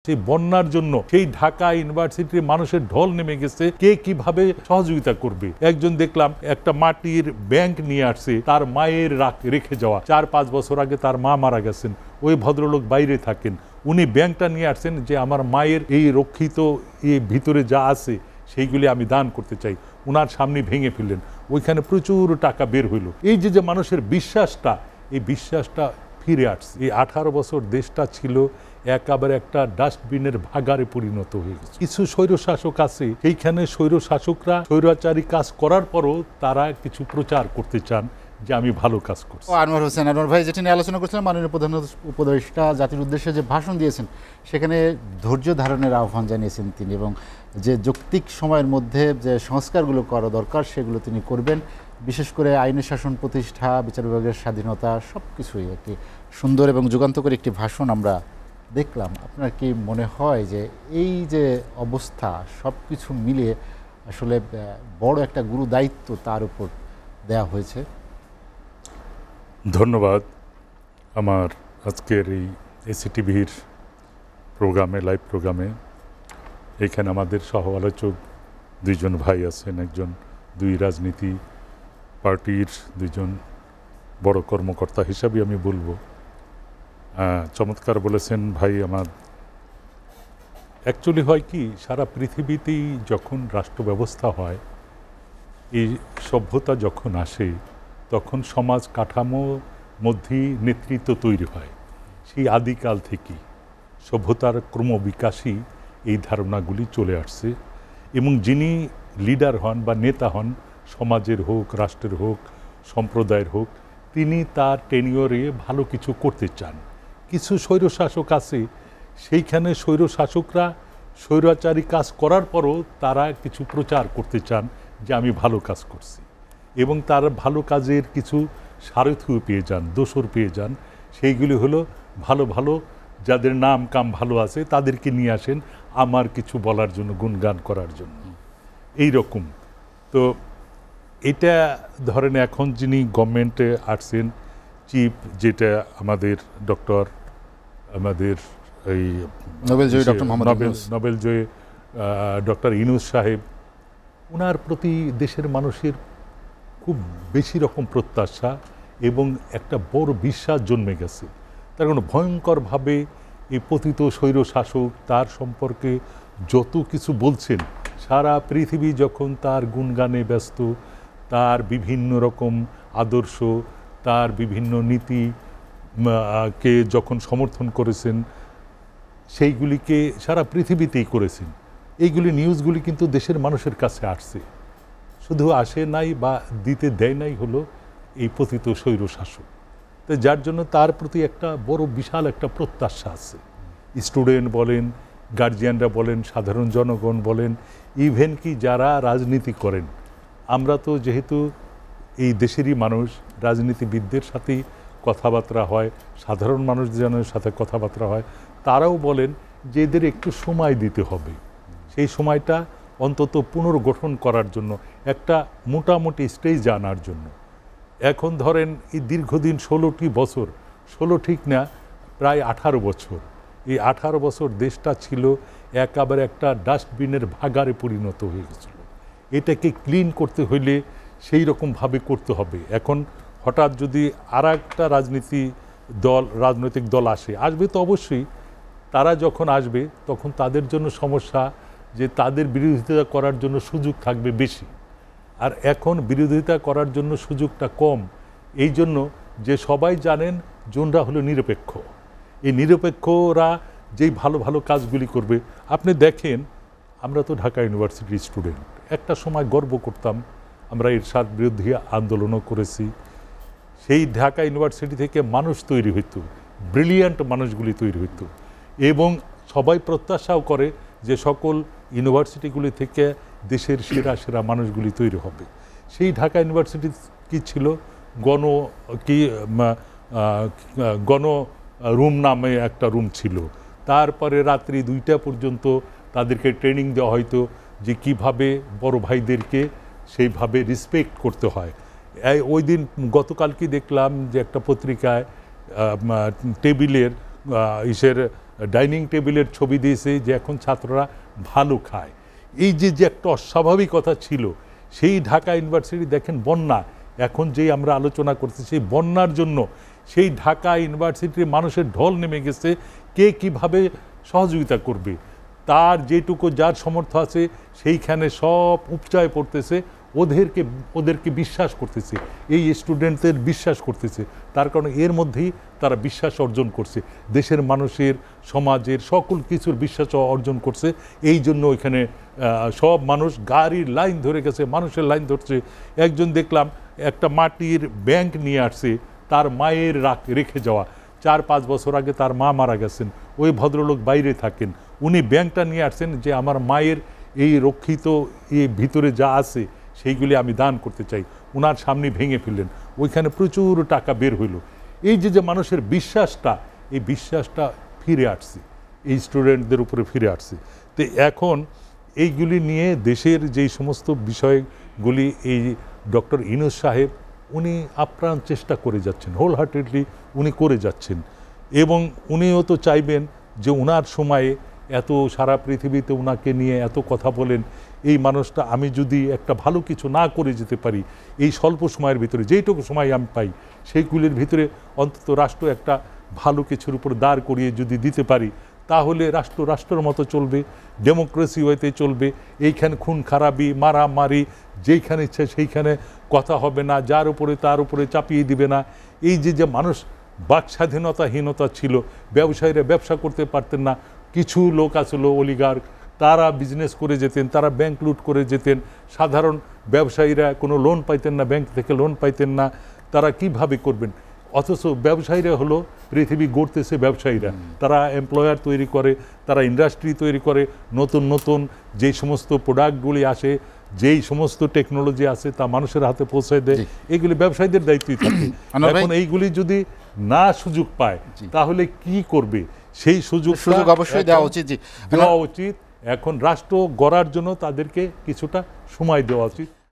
সেই বন্যার জন্য সেই ঢাকা ইউনিভার্সিটির মানুষের ঢল নেমে গেছে, কে কিভাবে সহযোগিতা করবে। একজন দেখলাম একটা মাটির ব্যাংক নিয়ে আসছে, তার মায়ের রেখে যাওয়া, 4-5 বছর আগে তার মা মারা গেছেন, ওই ভদ্রলোক বাইরে থাকেন, উনি ব্যাংকটা নিয়ে আসছেন যে আমার মায়ের এই রক্ষিত এই ভিতরে যা আছে সেইগুলি আমি দান করতে চাই। উনার সামনে ভেঙে ফেললেন, ওইখানে প্রচুর টাকা বের হইল। এই যে মানুষের বিশ্বাসটা, এই বিশ্বাসটা ফিরে আসছে। এই 18 বছর দেশটা ছিল একেবারে একটা ডাস্টবিনের ভাগারে পরিণত হয়ে গেছে। কিছু স্বৈরশাসক আছে, সেইখানে স্বৈরশাসকরা স্বৈরাচারী কাজ করার পরও তারা কিছু প্রচার করতে চান যে আমি ভালো কাজ করছি। আনোয়ার হোসেন, আনোয়ার ভাই, যেটা নিয়ে আলোচনা করছিলাম, মাননীয় প্রধান উপদেষ্টা জাতির উদ্দেশ্যে যে ভাষণ দিয়েছেন সেখানে ধৈর্য ধারণের আহ্বান জানিয়েছেন তিনি, এবং যে যৌক্তিক সময়ের মধ্যে যে সংস্কারগুলো করা দরকার সেগুলো তিনি করবেন। বিশেষ করে আইনের শাসন প্রতিষ্ঠা, বিচার বিভাগের স্বাধীনতা, সব কিছুই একটি সুন্দর এবং যুগান্তকারী একটি ভাষণ আমরা দেখলাম। আপনার কি মনে হয় যে এই যে অবস্থা সব কিছু মিলিয়ে আসলে বড় একটা গুরু দায়িত্ব তার উপর দেয়া হয়েছে? ধন্যবাদ। আমার আজকের এই এসিটিভির প্রোগ্রামে, লাইভ প্রোগ্রামে, এখানে আমাদের সহ আলোচক দুইজন ভাই আছেন, একজন দুই রাজনীতি পার্টির দুইজন বড় কর্মকর্তা হিসাবে আমি বলবো। চমৎকার বলেছেন ভাই আমার। অ্যাকচুয়ালি হয় কি, সারা পৃথিবীতেই যখন রাষ্ট্র ব্যবস্থা হয়, এই সভ্যতা যখন আসে, তখন সমাজ কাঠামোর মধ্যেই নেতৃত্ব তৈরি হয়। সেই আদিকাল থেকেই সভ্যতার ক্রমবিকাশই এই ধারণাগুলি চলে আসছে, এবং যিনি লিডার হন বা নেতা হন, সমাজের হোক, রাষ্ট্রের হোক, সম্প্রদায়ের হোক, তিনি তার টেনিয়রে ভালো কিছু করতে চান। কিছু স্বৈরশাসক আছে, সেইখানে স্বৈরশাসকরা স্বৈরাচারী কাজ করার পরও তারা কিছু প্রচার করতে চান যে আমি ভালো কাজ করছি, এবং তার ভালো কাজের কিছু সারথিও পেয়ে যান, দোসর পেয়ে যান। সেইগুলি হলো ভালো ভালো যাদের নাম কাম ভালো আছে তাদেরকে নিয়ে আসেন আমার কিছু বলার জন্য, গুণগান করার জন্য, এই রকম। তো এটা ধরেন এখন যিনি গভর্নমেন্টে আসছেন, চিফ, যেটা আমাদের ডক্টর, আমাদের এই নোবেলজয়ী ডক্টর ইউনূস সাহেব, ওনার প্রতি দেশের মানুষের খুব বেশি রকম প্রত্যাশা এবং একটা বড় বিশ্বাস জন্মে গেছে। তার কারণ ভয়ঙ্করভাবে এই পতিত স্বৈরশাসক তার সম্পর্কে যত কিছু বলছেন, সারা পৃথিবী যখন তার গুণগানে ব্যস্ত, তার বিভিন্ন রকম আদর্শ, তার বিভিন্ন নীতি কে যখন সমর্থন করেছেন, সেইগুলিকে সারা পৃথিবীতেই করেছেন। এইগুলি নিউজগুলি কিন্তু দেশের মানুষের কাছে আসছে, শুধু আসে নাই বা দিতে দেয় নাই হলো এই পতিত স্বৈরশাসক। তো যার জন্য তার প্রতি একটা বড় বিশাল একটা প্রত্যাশা আছে। স্টুডেন্ট বলেন, গার্জিয়ানরা বলেন, সাধারণ জনগণ বলেন, ইভেন কি যারা রাজনীতি করেন, আমরা তো যেহেতু এই দেশেরই মানুষ, রাজনীতিবিদদের সাথেই কথাবার্তা হয়, সাধারণ মানুষজনের সাথে কথাবার্তা হয়, তারাও বলেন যে এদের একটু সময় দিতে হবে। সেই সময়টা অন্তত পুনর্গঠন করার জন্য, একটা মোটামুটি স্টেজে আনার জন্য। এখন ধরেন এই দীর্ঘদিন 16টি বছর, 16 ঠিক না, প্রায় 18 বছর, এই 18 বছর দেশটা ছিল একেবারে একটা ডাস্টবিনের ভাগারে পরিণত হয়ে গেছিল। এটাকে ক্লিন করতে হইলে সেই রকমভাবে করতে হবে। এখন হঠাৎ যদি আরেকটা রাজনৈতিক দল আসবে তো অবশ্যই, তারা যখন আসবে তখন তাদের জন্য সমস্যা যে তাদের বিরোধিতা করার জন্য সুযোগ থাকবে বেশি, আর এখন বিরোধিতা করার জন্য সুযোগটা কম। এই জন্য যে সবাই জানেন জনরা হলো নিরপেক্ষ, এই নিরপেক্ষরা যেই ভালো ভালো কাজগুলি করবে। আপনি দেখেন, আমরা তো ঢাকা ইউনিভার্সিটির স্টুডেন্ট, একটা সময় গর্ব করতাম, আমরা এরশাদ বিরোধী আন্দোলনও করেছি। সেই ঢাকা ইউনিভার্সিটি থেকে মানুষ তৈরি হইতো, ব্রিলিয়ান্ট মানুষগুলি তৈরি হইতো, এবং সবাই প্রত্যাশাও করে যে সকল ইউনিভার্সিটিগুলি থেকে দেশের সেরা সেরা মানুষগুলি তৈরি হবে। সেই ঢাকা ইউনিভার্সিটি কি ছিল, গণ রুম নামে একটা রুম ছিল। তারপরে রাত্রি 2টা পর্যন্ত তাদেরকে ট্রেনিং দেওয়া হয়তো যে কিভাবে বড় ভাইদেরকে সেইভাবে রেসপেক্ট করতে হয়। ওই দিন গতকালকে দেখলাম যে একটা পত্রিকায় টেবিলের ডাইনিং টেবিলের ছবি দিয়েছে যে এখন ছাত্ররা ভালো খায়। এই যে যে একটা অস্বাভাবিকতা ছিল, সেই ঢাকা ইউনিভার্সিটি দেখেন বন্যা, এখন যেই আমরা আলোচনা করছি সেই বন্যার জন্য সেই ঢাকা ইউনিভার্সিটির মানুষের ঢল নেমে গেছে, কে কিভাবে সহযোগিতা করবে, তার যেটুকু যার সমর্থ আছে সেইখানে সব উপচায় পড়তেছে, ওদেরকে বিশ্বাস করতেছে, এই স্টুডেন্টদের বিশ্বাস করতেছে। তার কারণে এর মধ্যেই তারা বিশ্বাস অর্জন করছে, দেশের মানুষের, সমাজের সকল কিছুর বিশ্বাস অর্জন করছে। এই জন্য ওইখানে সব মানুষ গাড়ির লাইন ধরে গেছে, মানুষের লাইন ধরছে। একজন দেখলাম একটা মাটির ব্যাংক নিয়ে আসছে, তার মায়ের রেখে যাওয়া, 4-5 বছর আগে তার মা মারা গেছেন, ওই ভদ্রলোক বাইরে থাকেন, উনি ব্যাংকটা নিয়ে আসছেন যে আমার মায়ের এই রক্ষিত এই ভিতরে যা আছে সেইগুলি আমি দান করতে চাই। ওনার সামনে ভেঙে ফেললেন, ওইখানে প্রচুর টাকা বের হইল। এই যে যে মানুষের বিশ্বাসটা, এই বিশ্বাসটা ফিরে আসছে, এই স্টুডেন্টদের উপরে ফিরে আসছে। তো এখন এইগুলি নিয়ে দেশের যেই সমস্ত বিষয়গুলি এই ডক্টর ইউনূস সাহেব উনি আপ্রাণ চেষ্টা করে যাচ্ছেন, হোল হার্টেডলি উনি করে যাচ্ছেন। এবং উনিও তো চাইবেন যে ওনার সময়ে এত সারা পৃথিবীতে ওনাকে নিয়ে এত কথা বলেন, এই মানুষটা আমি যদি একটা ভালো কিছু না করে যেতে পারি এই স্বল্প সময়ের ভিতরে, যেইটুকু সময় আমি পাই সেইগুলির ভিতরে অন্তত রাষ্ট্র একটা ভালো কিছুর উপর দাঁড় করিয়ে যদি দিতে পারি, তাহলে রাষ্ট্র রাষ্ট্রের মতো চলবে, ডেমোক্রেসি ওয়েতে চলবে। এইখানে খুন খারাপি, মারামারি, যেইখানে ইচ্ছে সেইখানে কথা হবে না, যার উপরে তার উপরে চাপিয়ে দিবে না। এই যে যে মানুষ বাক স্বাধীনতাহীনতা ছিল, ব্যবসায়ীরা ব্যবসা করতে পারতেন না, কিছু লোক আসলো অলিগার্ক, তারা বিজনেস করে যেতেন, তারা ব্যাংক লুট করে যেতেন, সাধারণ ব্যবসায়ীরা কোনো লোন পাইতেন না, ব্যাংক থেকে লোন পাইতেন না, তারা কিভাবে করবেন? অথচ ব্যবসায়ীরা হলো পৃথিবী গড়তেছে ব্যবসায়ীরা, তারা এমপ্লয়ার তৈরি করে, তারা ইন্ডাস্ট্রি তৈরি করে, নতুন নতুন যেই সমস্ত প্রোডাক্টগুলি আসে, যেই সমস্ত টেকনোলজি আছে তা মানুষের হাতে পৌঁছে দেয়, এগুলি ব্যবসায়ীদের দায়িত্বই থাকে। এখন এইগুলি যদি না সুযোগ পায় তাহলে কি করবে? সেই সুযোগ অবশ্যই দেওয়া উচিত। দেওয়া উচিত। এখন রাষ্ট্র গড়ার জন্য তাদেরকে কিছুটা সময় দেওয়া উচিত।